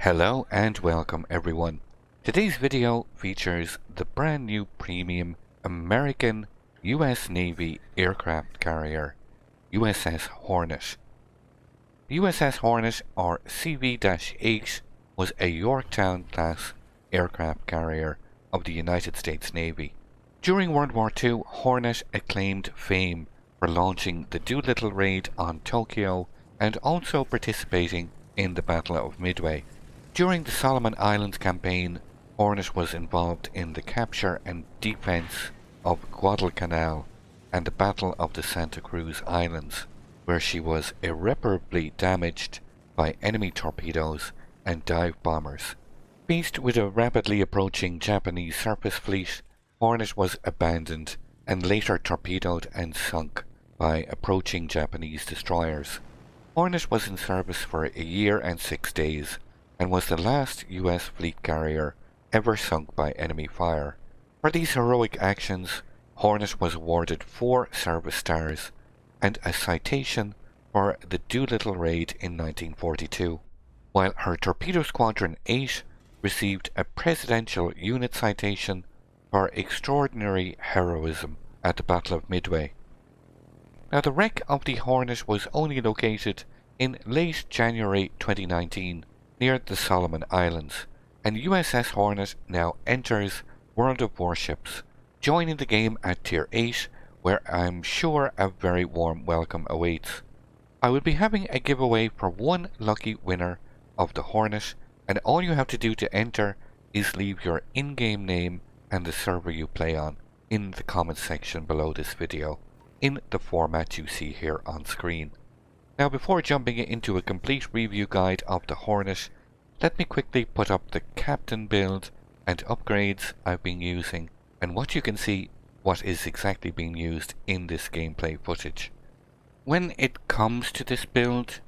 Hello and welcome everyone. Today's video features the brand new premium American US Navy aircraft carrier USS Hornet. The USS Hornet, or CV-8, was a Yorktown-class aircraft carrier of the United States Navy. During World War II, Hornet acclaimed fame for launching the Doolittle Raid on Tokyo and also participating in the Battle of Midway. During the Solomon Islands campaign, Hornet was involved in the capture and defense of Guadalcanal and the Battle of the Santa Cruz Islands, where she was irreparably damaged by enemy torpedoes and dive bombers. Faced with a rapidly approaching Japanese surface fleet, Hornet was abandoned and later torpedoed and sunk by approaching Japanese destroyers. Hornet was in service for a year and 6 days and was the last US fleet carrier ever sunk by enemy fire. For these heroic actions, Hornet was awarded 4 service stars and a citation for the Doolittle Raid in 1942, while her Torpedo Squadron 8 received a Presidential Unit Citation for extraordinary heroism at the Battle of Midway. Now, the wreck of the Hornet was only located in late January 2019 near the Solomon Islands, and USS Hornet now enters World of Warships, joining the game at Tier 8, where I'm sure a very warm welcome awaits. I will be having a giveaway for one lucky winner of the Hornet, and all you have to do to enter is leave your in-game name and the server you play on in the comments section below this video, in the format you see here on screen. Now, before jumping into a complete review guide of the Hornet, let me quickly put up the captain build and upgrades I've been using, and what you can see what is exactly being used in this gameplay footage. When it comes to this build,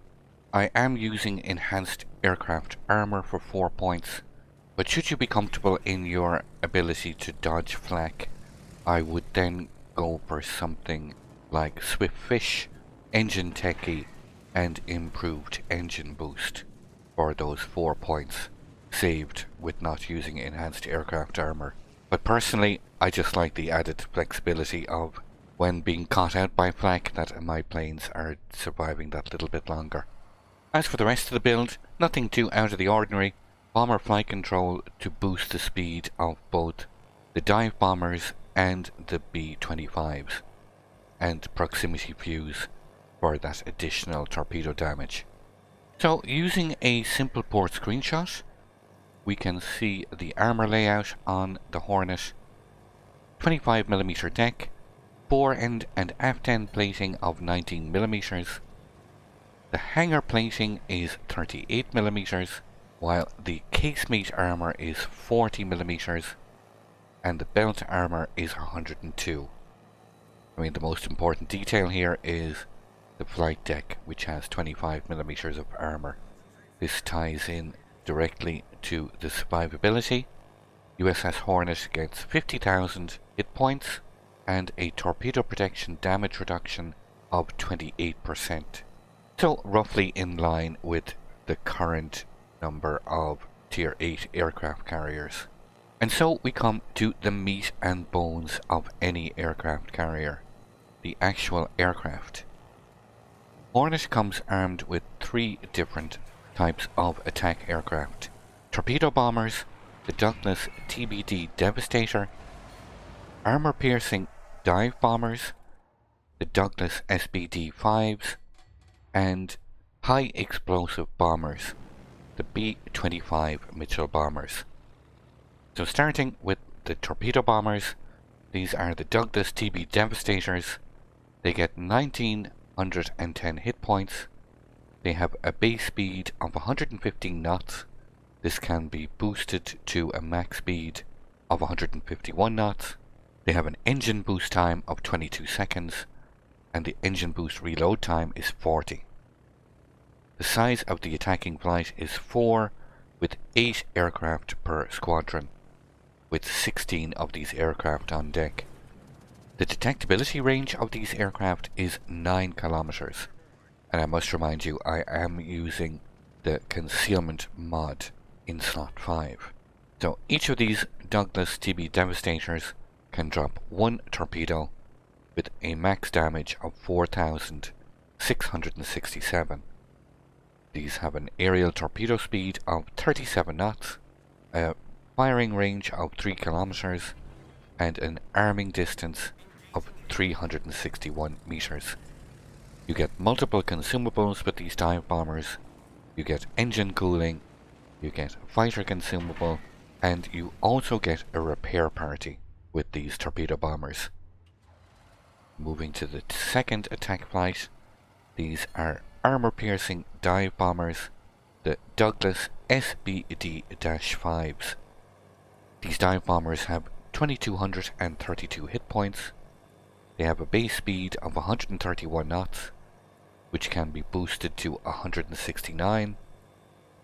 I am using enhanced aircraft armor for 4 points, but should you be comfortable in your ability to dodge flak, I would then go for something like Swift Fish, Engine Techie, and Improved Engine Boost for those 4 points saved with not using enhanced aircraft armor. But personally, I just like the added flexibility of when being caught out by flak that my planes are surviving that little bit longer. As for the rest of the build, nothing too out of the ordinary. Bomber flight control to boost the speed of both the dive bombers and the B-25s, and proximity fuse for that additional torpedo damage. So, using a simple port screenshot, we can see the armor layout on the Hornet. 25mm deck, fore end and aft end plating of 19mm. The hangar plating is 38mm, while the casemate armor is 40mm, and the belt armor is 102. I mean, the most important detail here is the flight deck, which has 25mm of armor. This ties in directly to the survivability. USS Hornet gets 50,000 hit points and a torpedo protection damage reduction of 28%. So roughly in line with the current number of Tier 8 aircraft carriers. And so we come to the meat and bones of any aircraft carrier, the actual aircraft. Hornet comes armed with 3 different types of attack aircraft: torpedo bombers, the Douglas TBD Devastator, armor-piercing dive bombers, the Douglas SBD-5s, and high-explosive bombers, the B-25 Mitchell bombers. So starting with the torpedo bombers, these are the Douglas TB Devastators. They get 1910 hit points. They have a base speed of 115 knots. This can be boosted to a max speed of 151 knots. They have an engine boost time of 22 seconds, and the engine boost reload time is 40. The size of the attacking flight is 4, with 8 aircraft per squadron, with 16 of these aircraft on deck. The detectability range of these aircraft is 9 kilometers, and I must remind you, I am using the concealment mod in slot 5. So each of these Douglas TB Devastators can drop one torpedo with a max damage of 4,667. These have an aerial torpedo speed of 37 knots, a firing range of 3 kilometers, and an arming distance of 361 meters. You get multiple consumables with these dive bombers. You get engine cooling, you get fighter consumable, and you also get a repair party with these torpedo bombers. Moving to the second attack flight, these are armor-piercing dive bombers, the Douglas SBD-5s. These dive bombers have 2,232 hit points. They have a base speed of 131 knots, which can be boosted to 169,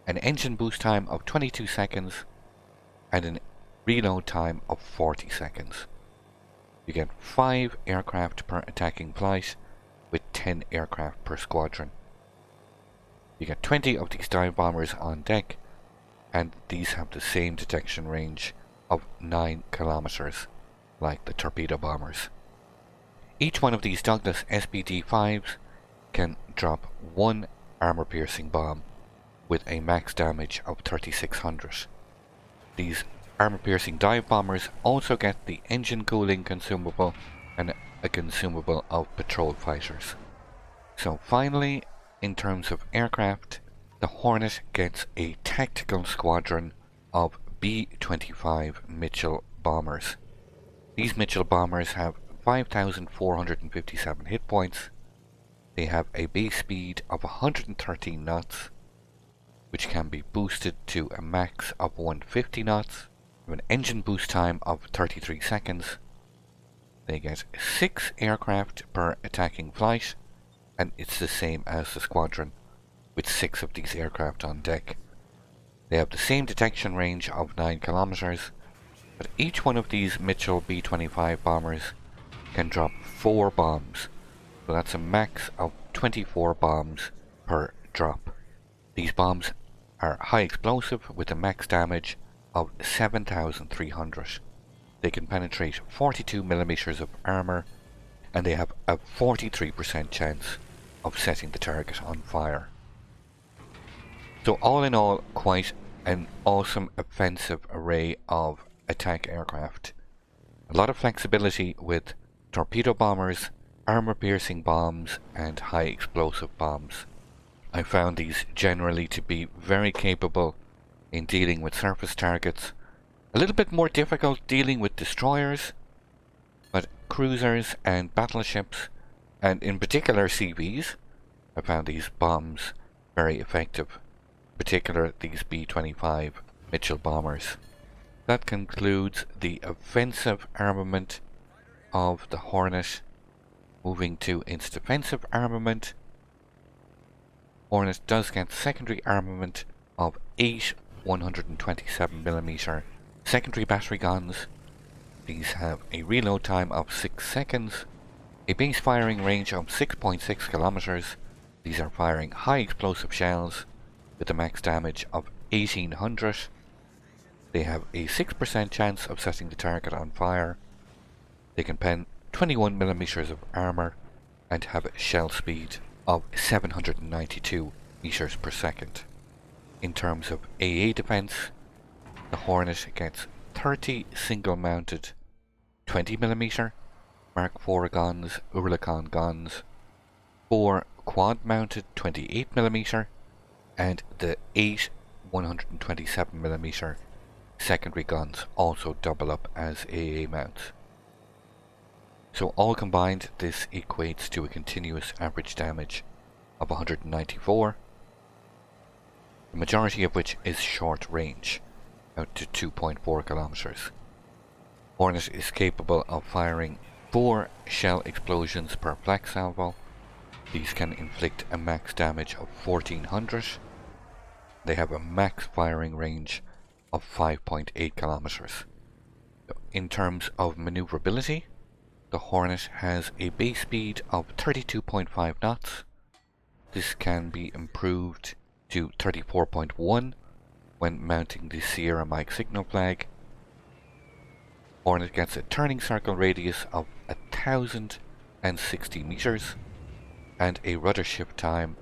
an engine boost time of 22 seconds, and a reload time of 40 seconds. You get 5 aircraft per attacking flight, with 10 aircraft per squadron. You get 20 of these dive bombers on deck, and these have the same detection range of 9 kilometers, like the torpedo bombers. Each one of these Douglas SBD-5s can drop one armor-piercing bomb with a max damage of 3,600. These armor-piercing dive bombers also get the engine cooling consumable and a consumable of patrol fighters. So finally, in terms of aircraft, the Hornet gets a tactical squadron of B-25 Mitchell bombers. These Mitchell bombers have 5,457 hit points. They have a base speed of 113 knots, which can be boosted to a max of 150 knots, with an engine boost time of 33 seconds. They get 6 aircraft per attacking flight, and it's the same as the squadron, with 6 of these aircraft on deck. They have the same detection range of 9 kilometers, but each one of these Mitchell B-25 bombers can drop 4 bombs, so that's a max of 24 bombs per drop. These bombs are high explosive with a max damage of 7,300. They can penetrate 42 millimeters of armor, and they have a 43% chance of setting the target on fire. So all in all, quite an awesome offensive array of attack aircraft. A lot of flexibility with torpedo bombers, armor-piercing bombs, and high explosive bombs. I found these generally to be very capable in dealing with surface targets. A little bit more difficult dealing with destroyers, but cruisers and battleships, and in particular CVs, I found these bombs very effective. In particular, these B-25 Mitchell bombers. That concludes the offensive armament of the Hornet. Moving to its defensive armament, Hornet does get secondary armament of 8 127mm secondary battery guns. These have a reload time of 6 seconds, a base firing range of 6.6 kilometers. These are firing high explosive shells with a max damage of 1800. They have a 6% chance of setting the target on fire. They can pen 21 millimeters of armor and have a shell speed of 792 meters per second. In terms of AA defense, the Hornet gets 30 single-mounted 20mm Mark IV guns, Oerlikon guns, 4 quad-mounted 28mm, and the 8 127mm secondary guns also double up as AA mounts. So all combined, this equates to a continuous average damage of 194, the majority of which is short range, out to 2.4 kilometers. Hornet is capable of firing 4 shell explosions per flak salvo. These can inflict a max damage of 1400. They have a max firing range of 5.8 kilometers. In terms of maneuverability, the Hornet has a base speed of 32.5 knots. This can be improved to 34.1 when mounting the Sierra Mike signal flag. Hornet gets a turning circle radius of 1,060 meters and a rudder shift time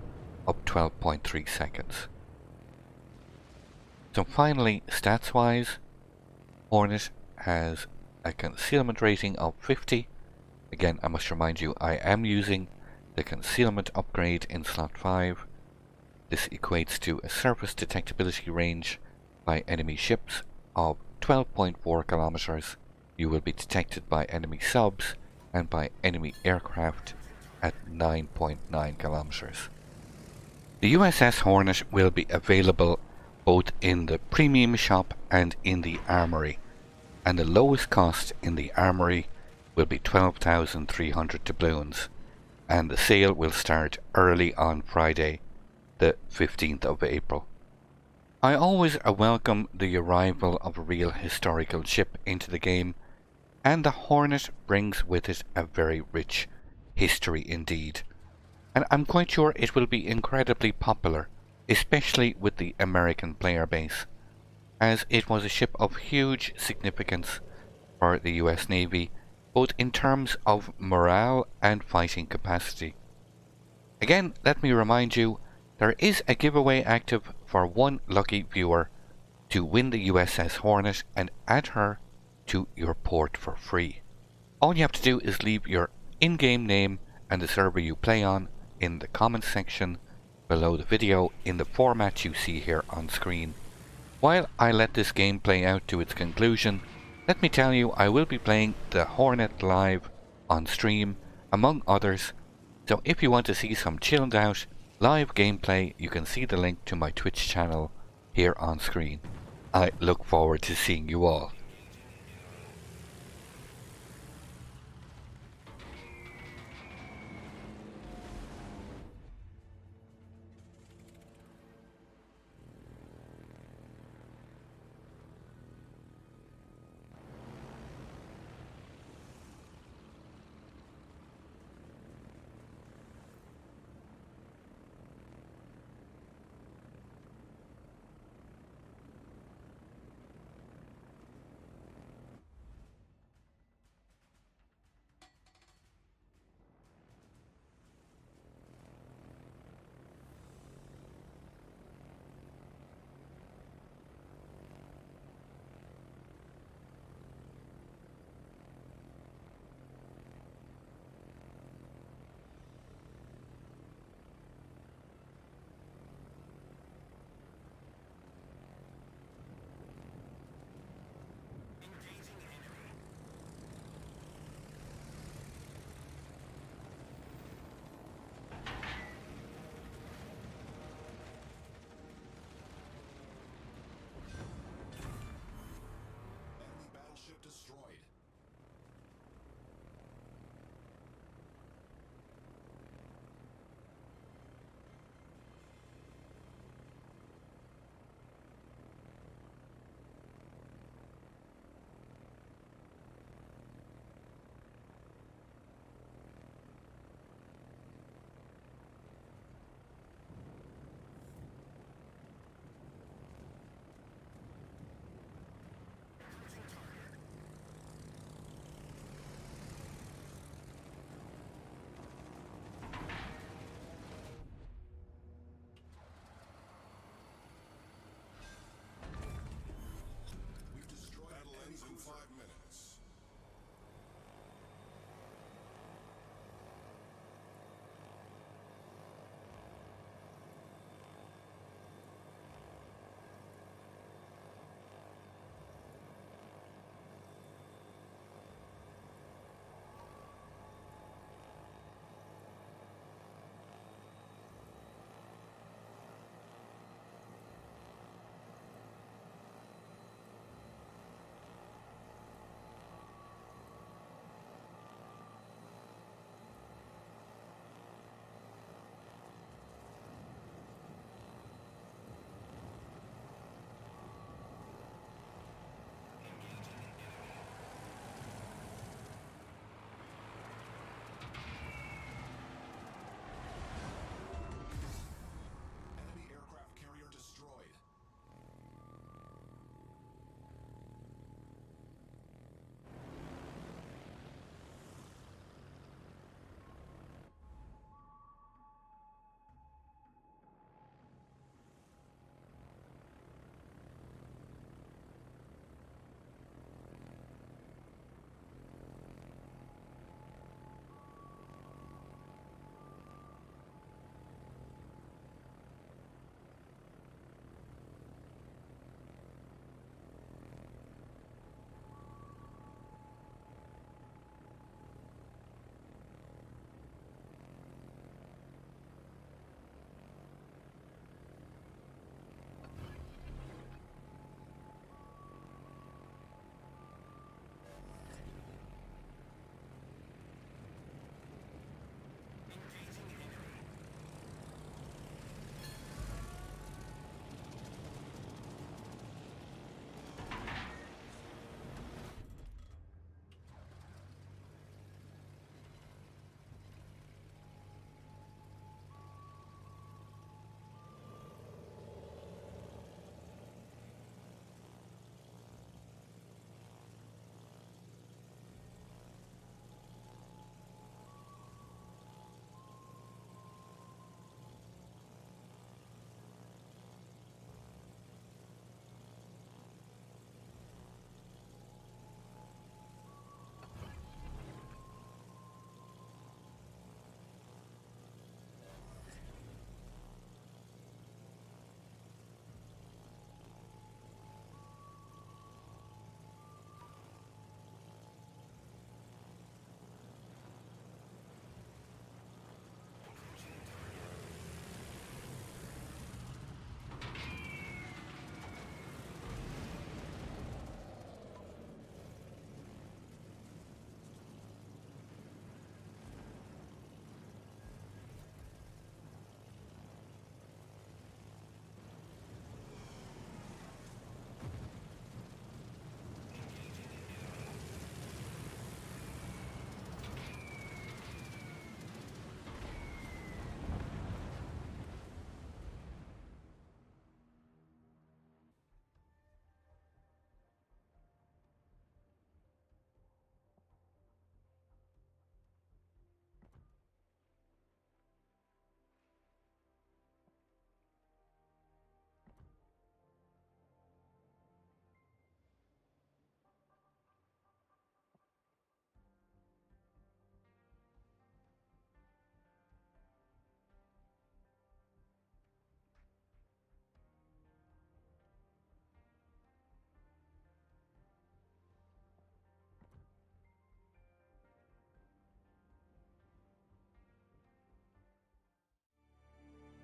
of 12.3 seconds. So finally, stats-wise, Hornet has a concealment rating of 50. Again, I must remind you, I am using the concealment upgrade in slot 5. This equates to a surface detectability range by enemy ships of 12.4 kilometers. You will be detected by enemy subs and by enemy aircraft at 9.9 kilometers. The USS Hornet will be available both in the premium shop and in the armory, and the lowest cost in the armory will be 12,300 doubloons, and the sale will start early on Friday, the 15th of April. I always welcome the arrival of a real historical ship into the game, and the Hornet brings with it a very rich history indeed. And I'm quite sure it will be incredibly popular, especially with the American player base, as it was a ship of huge significance for the US Navy, both in terms of morale and fighting capacity. Again, let me remind you, there is a giveaway active for one lucky viewer to win the USS Hornet and add her to your port for free. All you have to do is leave your in-game name and the server you play on in the comments section below the video in the format you see here on screen. While I let this game play out to its conclusion, let me tell you I will be playing the Hornet live on stream, among others, so if you want to see some chilled out live gameplay, you can see the link to my Twitch channel here on screen. I look forward to seeing you all.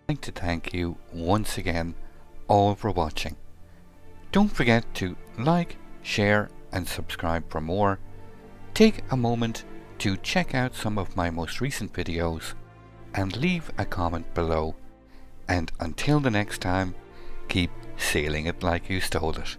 I'd like to thank you once again all for watching. Don't forget to like, share and subscribe for more. Take a moment to check out some of my most recent videos and leave a comment below. And until the next time, keep sailing it like you stole it.